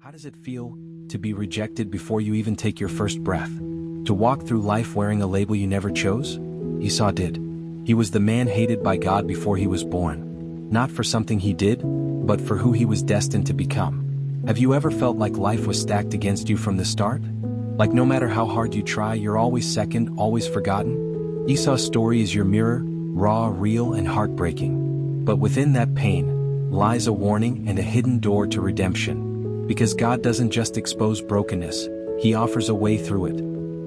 How does it feel to be rejected before you even take your first breath? To walk through life wearing a label you never chose? Esau did. He was the man hated by God before he was born. Not for something he did, but for who he was destined to become. Have you ever felt like life was stacked against you from the start? Like no matter how hard you try, you're always second, always forgotten? Esau's story is your mirror, raw, real, and heartbreaking. But within that pain lies a warning and a hidden door to redemption. Because God doesn't just expose brokenness, He offers a way through it.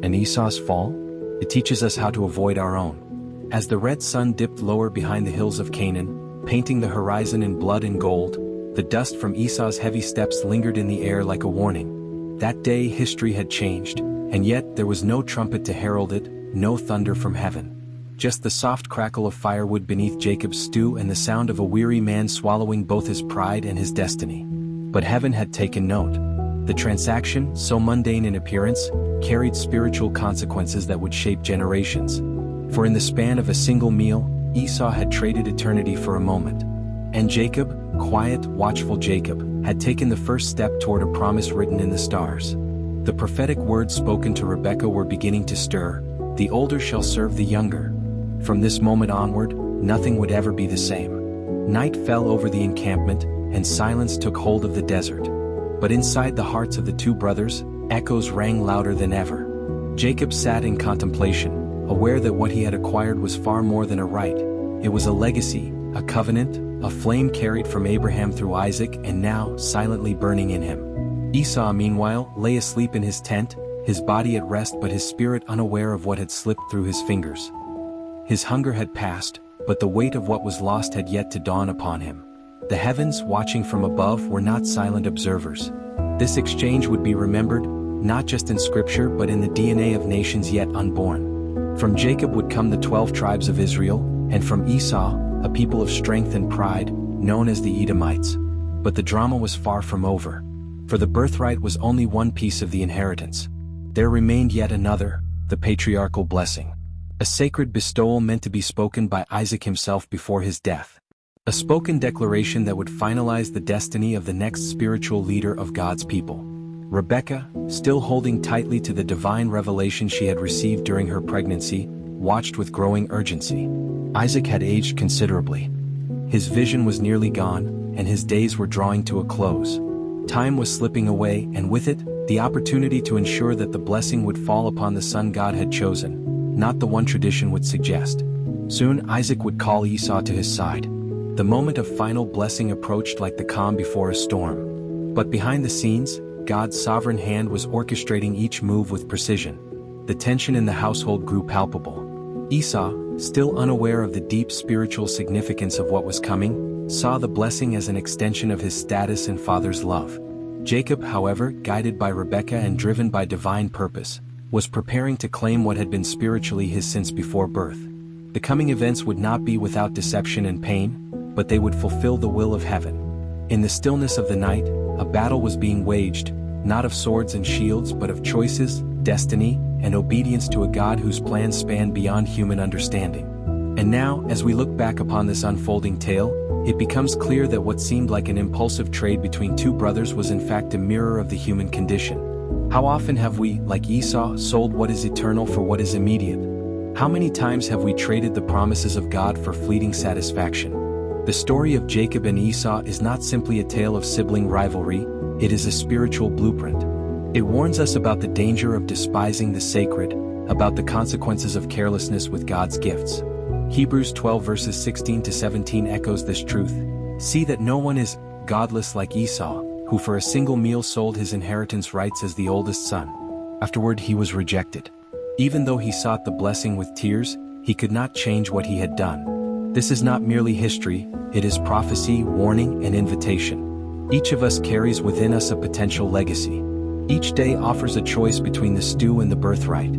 And Esau's fall? It teaches us how to avoid our own. As the red sun dipped lower behind the hills of Canaan, painting the horizon in blood and gold, the dust from Esau's heavy steps lingered in the air like a warning. That day history had changed, and yet there was no trumpet to herald it, no thunder from heaven. Just the soft crackle of firewood beneath Jacob's stew and the sound of a weary man swallowing both his pride and his destiny. But heaven had taken note. The transaction, so mundane in appearance, carried spiritual consequences that would shape generations. For in the span of a single meal, Esau had traded eternity for a moment. And Jacob, quiet, watchful Jacob, had taken the first step toward a promise written in the stars. The prophetic words spoken to Rebekah were beginning to stir. The older shall serve the younger. From this moment onward, nothing would ever be the same. Night fell over the encampment, and silence took hold of the desert. But inside the hearts of the two brothers, echoes rang louder than ever. Jacob sat in contemplation, aware that what he had acquired was far more than a right. It was a legacy, a covenant, a flame carried from Abraham through Isaac and now silently burning in him. Esau, meanwhile, lay asleep in his tent, his body at rest but his spirit unaware of what had slipped through his fingers. His hunger had passed, but the weight of what was lost had yet to dawn upon him. The heavens, watching from above, were not silent observers. This exchange would be remembered, not just in scripture but in the DNA of nations yet unborn. From Jacob would come the 12 tribes of Israel, and from Esau, a people of strength and pride, known as the Edomites. But the drama was far from over. For the birthright was only one piece of the inheritance. There remained yet another, the patriarchal blessing. A sacred bestowal meant to be spoken by Isaac himself before his death. A spoken declaration that would finalize the destiny of the next spiritual leader of God's people. Rebekah, still holding tightly to the divine revelation she had received during her pregnancy, watched with growing urgency. Isaac had aged considerably. His vision was nearly gone, and his days were drawing to a close. Time was slipping away, and with it, the opportunity to ensure that the blessing would fall upon the son God had chosen, not the one tradition would suggest. Soon Isaac would call Esau to his side. The moment of final blessing approached like the calm before a storm. But behind the scenes, God's sovereign hand was orchestrating each move with precision. The tension in the household grew palpable. Esau, still unaware of the deep spiritual significance of what was coming, saw the blessing as an extension of his status and father's love. Jacob, however, guided by Rebekah and driven by divine purpose, was preparing to claim what had been spiritually his since before birth. The coming events would not be without deception and pain, but they would fulfill the will of heaven. In the stillness of the night, a battle was being waged, not of swords and shields but of choices, destiny, and obedience to a God whose plans span beyond human understanding. And now, as we look back upon this unfolding tale, it becomes clear that what seemed like an impulsive trade between two brothers was in fact a mirror of the human condition. How often have we, like Esau, sold what is eternal for what is immediate? How many times have we traded the promises of God for fleeting satisfaction? The story of Jacob and Esau is not simply a tale of sibling rivalry, it is a spiritual blueprint. It warns us about the danger of despising the sacred, about the consequences of carelessness with God's gifts. Hebrews 12 verses 16 to 17 echoes this truth. See that no one is godless like Esau, who for a single meal sold his inheritance rights as the oldest son. Afterward he was rejected. Even though he sought the blessing with tears, he could not change what he had done. This is not merely history, it is prophecy, warning, and invitation. Each of us carries within us a potential legacy. Each day offers a choice between the stew and the birthright,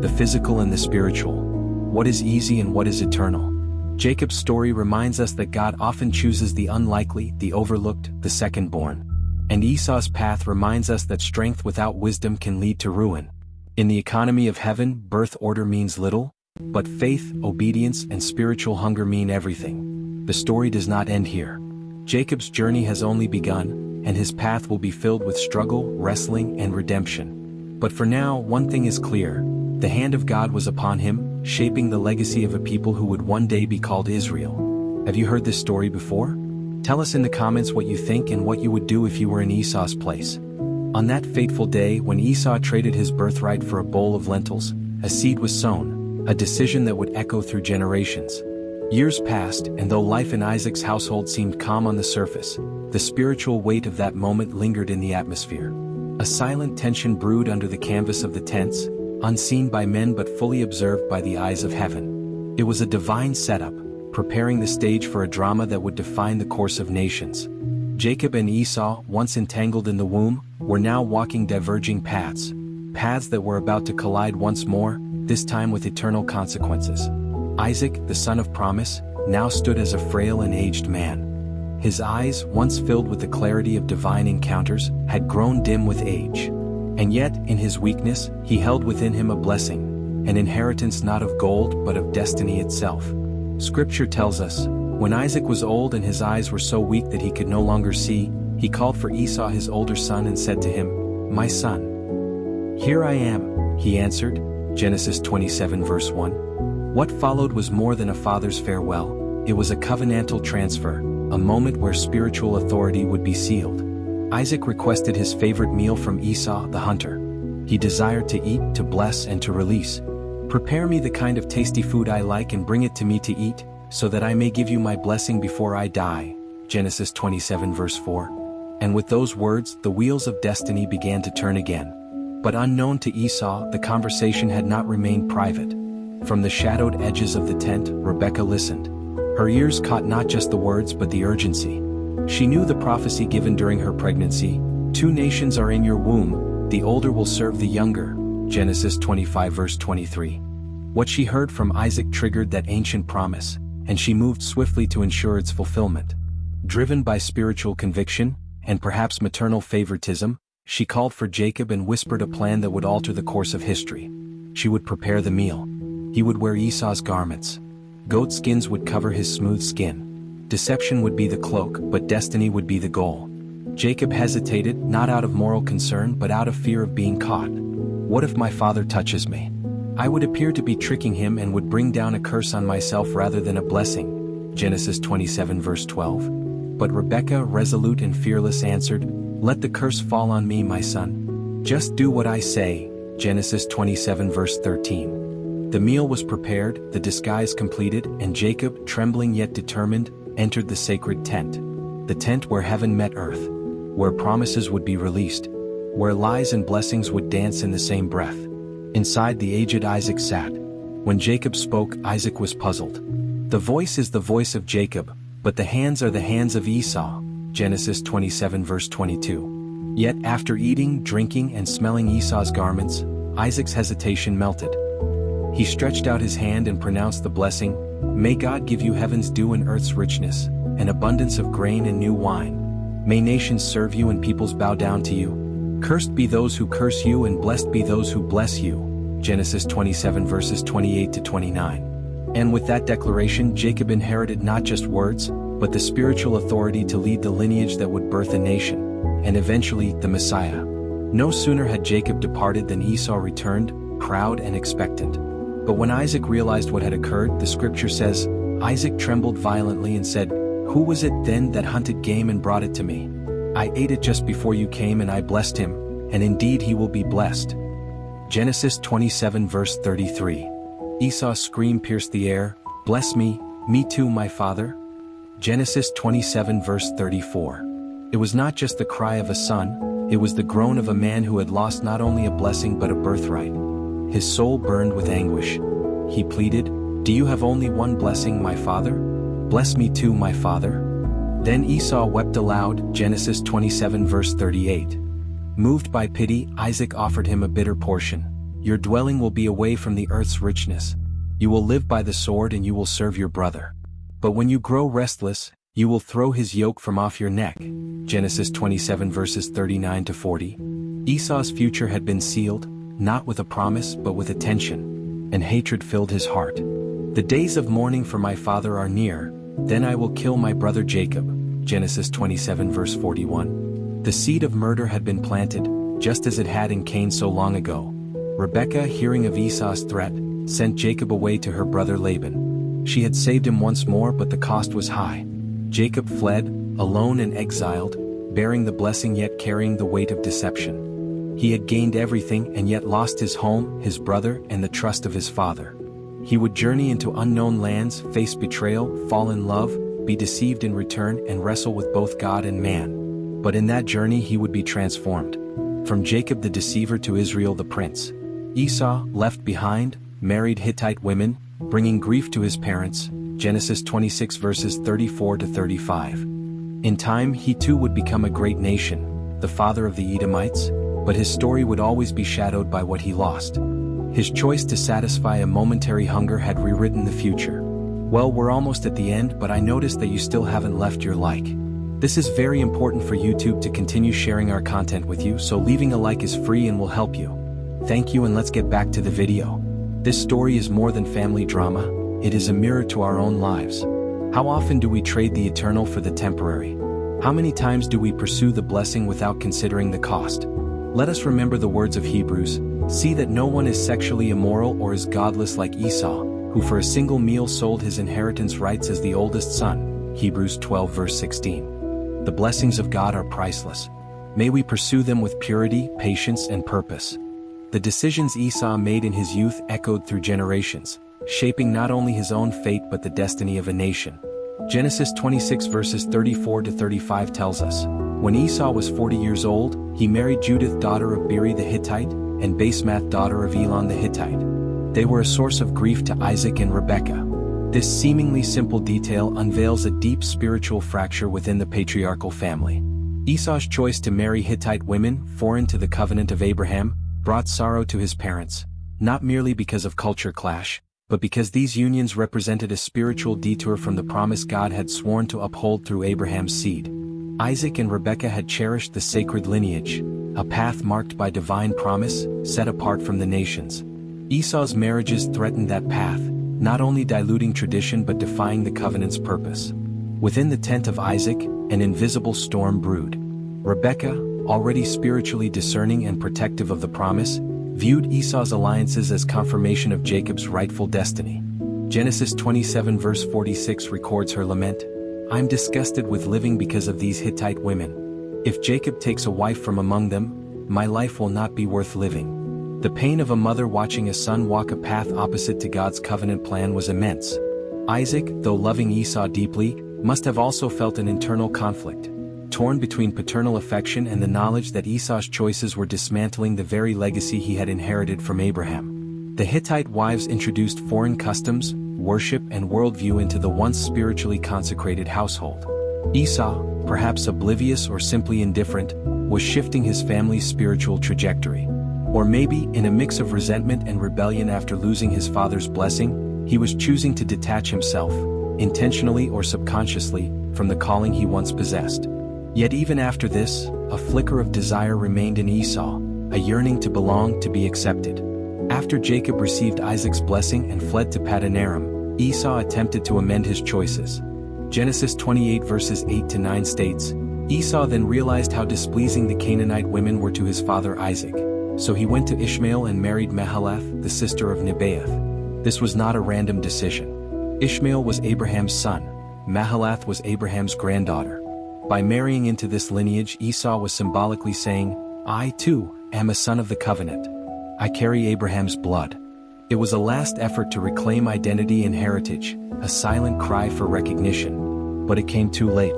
the physical and the spiritual. What is easy and what is eternal? Jacob's story reminds us that God often chooses the unlikely, the overlooked, the second-born. And Esau's path reminds us that strength without wisdom can lead to ruin. In the economy of heaven, birth order means little, but faith, obedience, and spiritual hunger mean everything. The story does not end here. Jacob's journey has only begun, and his path will be filled with struggle, wrestling, and redemption. But for now, one thing is clear. The hand of God was upon him, shaping the legacy of a people who would one day be called Israel. Have you heard this story before? Tell us in the comments what you think and what you would do if you were in Esau's place. On that fateful day when Esau traded his birthright for a bowl of lentils, a seed was sown, a decision that would echo through generations. Years passed, and though life in Isaac's household seemed calm on the surface, the spiritual weight of that moment lingered in the atmosphere. A silent tension brewed under the canvas of the tents, unseen by men but fully observed by the eyes of heaven. It was a divine setup, preparing the stage for a drama that would define the course of nations. Jacob and Esau, once entangled in the womb, were now walking diverging paths that were about to collide once more, this time with eternal consequences. Isaac, the son of promise, now stood as a frail and aged man. His eyes, once filled with the clarity of divine encounters, had grown dim with age. And yet, in his weakness, he held within him a blessing, an inheritance not of gold but of destiny itself. Scripture tells us, when Isaac was old and his eyes were so weak that he could no longer see, he called for Esau his older son and said to him, "My son." "Here I am," he answered. Genesis 27 verse 1. What followed was more than a father's farewell. It was a covenantal transfer, a moment where spiritual authority would be sealed. Isaac requested his favorite meal from Esau, the hunter. He desired to eat, to bless, and to release. "Prepare me the kind of tasty food I like and bring it to me to eat, so that I may give you my blessing before I die." Genesis 27 verse 4. And with those words, the wheels of destiny began to turn again. But unknown to Esau, the conversation had not remained private. From the shadowed edges of the tent, Rebekah listened. Her ears caught not just the words but the urgency. She knew the prophecy given during her pregnancy, "Two nations are in your womb, the older will serve the younger." Genesis 25 verse 23. What she heard from Isaac triggered that ancient promise, and she moved swiftly to ensure its fulfillment. Driven by spiritual conviction, and perhaps maternal favoritism, she called for Jacob and whispered a plan that would alter the course of history. She would prepare the meal. He would wear Esau's garments. Goat skins would cover his smooth skin. Deception would be the cloak, but destiny would be the goal. Jacob hesitated, not out of moral concern but out of fear of being caught. What if my father touches me? I would appear to be tricking him and would bring down a curse on myself rather than a blessing. Genesis 27 verse 12. But Rebekah, resolute and fearless, answered, "Let the curse fall on me, my son. Just do what I say." Genesis 27 verse 13. The meal was prepared, the disguise completed, and Jacob, trembling yet determined, entered the sacred tent. The tent where heaven met earth, where promises would be released, where lies and blessings would dance in the same breath. Inside, the aged Isaac sat. When Jacob spoke, Isaac was puzzled. The voice is the voice of Jacob, but the hands are the hands of Esau. Genesis 27 verse 22. Yet after eating, drinking, and smelling Esau's garments, Isaac's hesitation melted. He stretched out his hand and pronounced the blessing, "May God give you heaven's dew and earth's richness, an abundance of grain and new wine. May nations serve you and peoples bow down to you. Cursed be those who curse you and blessed be those who bless you." Genesis 27 verses 28 to 29. And with that declaration, Jacob inherited not just words, but the spiritual authority to lead the lineage that would birth a nation, and eventually, the Messiah. No sooner had Jacob departed than Esau returned, proud and expectant. But when Isaac realized what had occurred, the scripture says, Isaac trembled violently and said, "Who was it then that hunted game and brought it to me? I ate it just before you came and I blessed him, and indeed he will be blessed." Genesis 27 verse 33. Esau's scream pierced the air, "Bless me too, my father." Genesis 27 verse 34. It was not just the cry of a son, it was the groan of a man who had lost not only a blessing but a birthright. His soul burned with anguish. He pleaded, "Do you have only one blessing, my father? Bless me too, my father." Then Esau wept aloud, Genesis 27 verse 38. Moved by pity, Isaac offered him a bitter portion. "Your dwelling will be away from the earth's richness. You will live by the sword and you will serve your brother. But when you grow restless, you will throw his yoke from off your neck." Genesis 27 verses 39 to 40. Esau's future had been sealed, not with a promise but with a tension, and hatred filled his heart. "The days of mourning for my father are near, then I will kill my brother Jacob." Genesis 27 verse 41. The seed of murder had been planted, just as it had in Cain so long ago. Rebekah, hearing of Esau's threat, sent Jacob away to her brother Laban. She had saved him once more, but the cost was high. Jacob fled, alone and exiled, bearing the blessing yet carrying the weight of deception. He had gained everything and yet lost his home, his brother, and the trust of his father. He would journey into unknown lands, face betrayal, fall in love, be deceived in return, and wrestle with both God and man. But in that journey he would be transformed. From Jacob the deceiver to Israel the prince. Esau, left behind, married Hittite women, bringing grief to his parents. Genesis 26 verses 34 to 35. In time he too would become a great nation, the father of the Edomites, but his story would always be shadowed by what he lost. His choice to satisfy a momentary hunger had rewritten the future. Well, we're almost at the end, but I noticed that you still haven't left your like. This is very important for YouTube to continue sharing our content with you, so leaving a like is free and will help you. Thank you, and let's get back to the video. This story is more than family drama, it is a mirror to our own lives. How often do we trade the eternal for the temporary? How many times do we pursue the blessing without considering the cost? Let us remember the words of Hebrews, see that no one is sexually immoral or is godless like Esau, who for a single meal sold his inheritance rights as the oldest son. Hebrews 12 verse 16. The blessings of God are priceless. May we pursue them with purity, patience, and purpose. The decisions Esau made in his youth echoed through generations, shaping not only his own fate but the destiny of a nation. Genesis 26 verses 34 to 35 tells us, when Esau was 40 years old, he married Judith daughter of Beeri the Hittite, and Basemath daughter of Elon the Hittite. They were a source of grief to Isaac and Rebekah. This seemingly simple detail unveils a deep spiritual fracture within the patriarchal family. Esau's choice to marry Hittite women, foreign to the covenant of Abraham, brought sorrow to his parents, not merely because of culture clash, but because these unions represented a spiritual detour from the promise God had sworn to uphold through Abraham's seed. Isaac and Rebekah had cherished the sacred lineage, a path marked by divine promise, set apart from the nations. Esau's marriages threatened that path, not only diluting tradition but defying the covenant's purpose. Within the tent of Isaac, an invisible storm brewed. Rebekah, already spiritually discerning and protective of the promise, viewed Esau's alliances as confirmation of Jacob's rightful destiny. Genesis 27 verse 46 records her lament, "I'm disgusted with living because of these Hittite women. If Jacob takes a wife from among them, my life will not be worth living." The pain of a mother watching a son walk a path opposite to God's covenant plan was immense. Isaac, though loving Esau deeply, must have also felt an internal conflict, torn between paternal affection and the knowledge that Esau's choices were dismantling the very legacy he had inherited from Abraham. The Hittite wives introduced foreign customs, worship, and worldview into the once spiritually consecrated household. Esau, perhaps oblivious or simply indifferent, was shifting his family's spiritual trajectory. Or maybe, in a mix of resentment and rebellion after losing his father's blessing, he was choosing to detach himself, intentionally or subconsciously, from the calling he once possessed. Yet even after this, a flicker of desire remained in Esau, a yearning to belong, to be accepted. After Jacob received Isaac's blessing and fled to Paddan Aram, Esau attempted to amend his choices. Genesis 28 verses 8 to 9 states, Esau then realized how displeasing the Canaanite women were to his father Isaac. So he went to Ishmael and married Mahalath, the sister of Nebaioth. This was not a random decision. Ishmael was Abraham's son. Mahalath was Abraham's granddaughter. By marrying into this lineage, Esau was symbolically saying, I too am a son of the covenant. I carry Abraham's blood. It was a last effort to reclaim identity and heritage, a silent cry for recognition. But it came too late.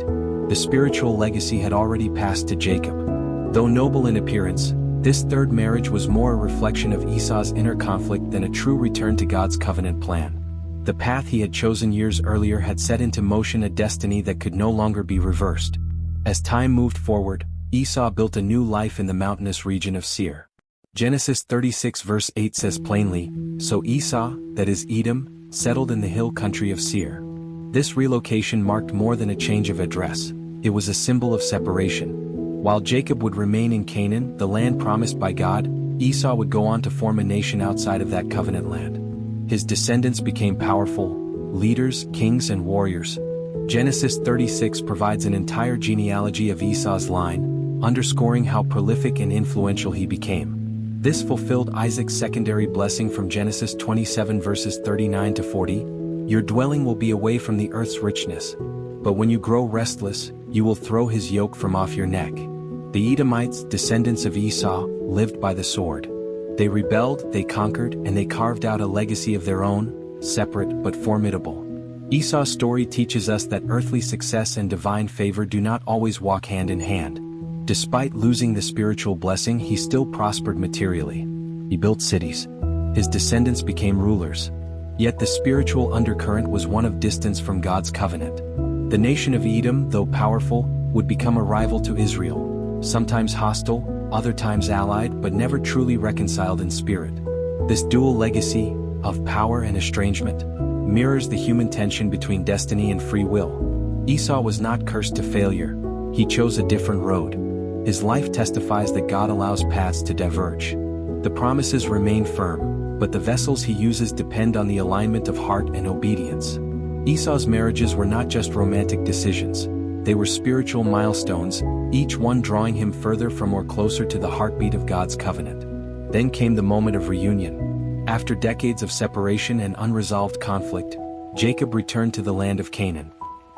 The spiritual legacy had already passed to Jacob. Though noble in appearance, this third marriage was more a reflection of Esau's inner conflict than a true return to God's covenant plan. The path he had chosen years earlier had set into motion a destiny that could no longer be reversed. As time moved forward, Esau built a new life in the mountainous region of Seir. Genesis 36 verse 8 says plainly, So Esau, that is Edom, settled in the hill country of Seir. This relocation marked more than a change of address. It was a symbol of separation. While Jacob would remain in Canaan, the land promised by God, Esau would go on to form a nation outside of that covenant land. His descendants became powerful leaders, kings, and warriors. Genesis 36 provides an entire genealogy of Esau's line, underscoring how prolific and influential he became. This fulfilled Isaac's secondary blessing from Genesis 27 verses 39 to 40. Your dwelling will be away from the earth's richness. But when you grow restless, you will throw his yoke from off your neck. The Edomites, descendants of Esau, lived by the sword. They rebelled, they conquered, and they carved out a legacy of their own, separate but formidable. Esau's story teaches us that earthly success and divine favor do not always walk hand in hand. Despite losing the spiritual blessing, he still prospered materially. He built cities. His descendants became rulers. Yet the spiritual undercurrent was one of distance from God's covenant. The nation of Edom, though powerful, would become a rival to Israel, sometimes hostile, other times allied, but never truly reconciled in spirit. This dual legacy, of power and estrangement, mirrors the human tension between destiny and free will. Esau was not cursed to failure. He chose a different road. His life testifies that God allows paths to diverge. The promises remain firm, but the vessels he uses depend on the alignment of heart and obedience. Esau's marriages were not just romantic decisions. They were spiritual milestones, each one drawing him further from or closer to the heartbeat of God's covenant. Then came the moment of reunion. After decades of separation and unresolved conflict, Jacob returned to the land of Canaan.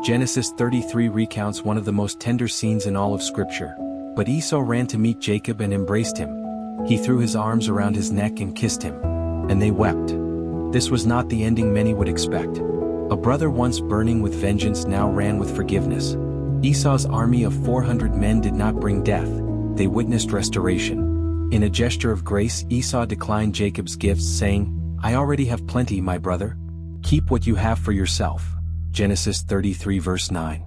Genesis 33 recounts one of the most tender scenes in all of Scripture. But Esau ran to meet Jacob and embraced him. He threw his arms around his neck and kissed him. And they wept. This was not the ending many would expect. A brother once burning with vengeance now ran with forgiveness. Esau's army of 400 men did not bring death, they witnessed restoration. In a gesture of grace, Esau declined Jacob's gifts, saying, "I already have plenty, my brother. Keep what you have for yourself." Genesis 33 verse 9.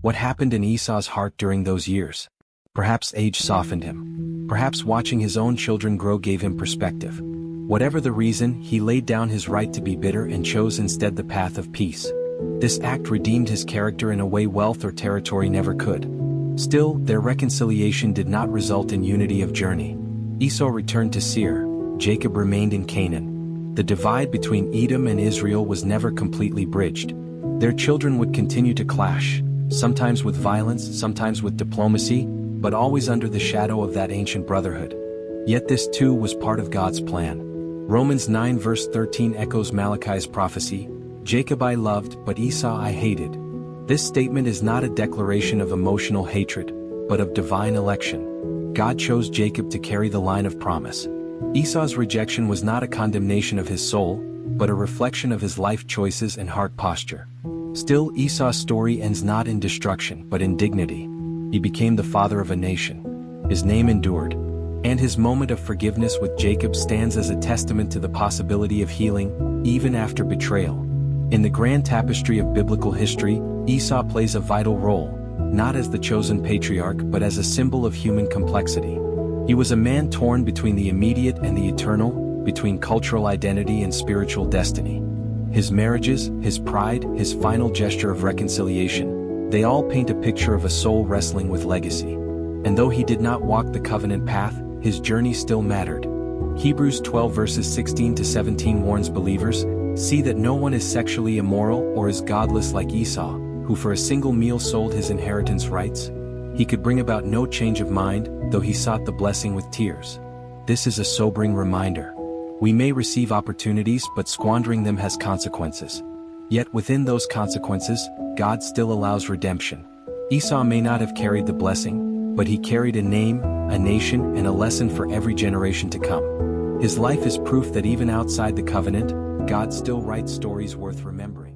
What happened in Esau's heart during those years? Perhaps age softened him. Perhaps watching his own children grow gave him perspective. Whatever the reason, he laid down his right to be bitter and chose instead the path of peace. This act redeemed his character in a way wealth or territory never could. Still, their reconciliation did not result in unity of journey. Esau returned to Seir, Jacob remained in Canaan. The divide between Edom and Israel was never completely bridged. Their children would continue to clash, sometimes with violence, sometimes with diplomacy, but always under the shadow of that ancient brotherhood. Yet this too was part of God's plan. Romans 9 verse 13 echoes Malachi's prophecy, "Jacob I loved, but Esau I hated." This statement is not a declaration of emotional hatred, but of divine election. God chose Jacob to carry the line of promise. Esau's rejection was not a condemnation of his soul, but a reflection of his life choices and heart posture. Still, Esau's story ends not in destruction, but in dignity. He became the father of a nation. His name endured. And his moment of forgiveness with Jacob stands as a testament to the possibility of healing, even after betrayal. In the grand tapestry of biblical history, Esau plays a vital role, not as the chosen patriarch but as a symbol of human complexity. He was a man torn between the immediate and the eternal, between cultural identity and spiritual destiny. His marriages, his pride, his final gesture of reconciliation, they all paint a picture of a soul wrestling with legacy. And though he did not walk the covenant path, his journey still mattered. Hebrews 12 verses 16 to 17 warns believers, "See that no one is sexually immoral or is godless like Esau, who for a single meal sold his inheritance rights. He could bring about no change of mind, though he sought the blessing with tears." This is a sobering reminder. We may receive opportunities, but squandering them has consequences. Yet within those consequences, God still allows redemption. Esau may not have carried the blessing, but he carried a name, a nation, and a lesson for every generation to come. His life is proof that even outside the covenant, God still writes stories worth remembering.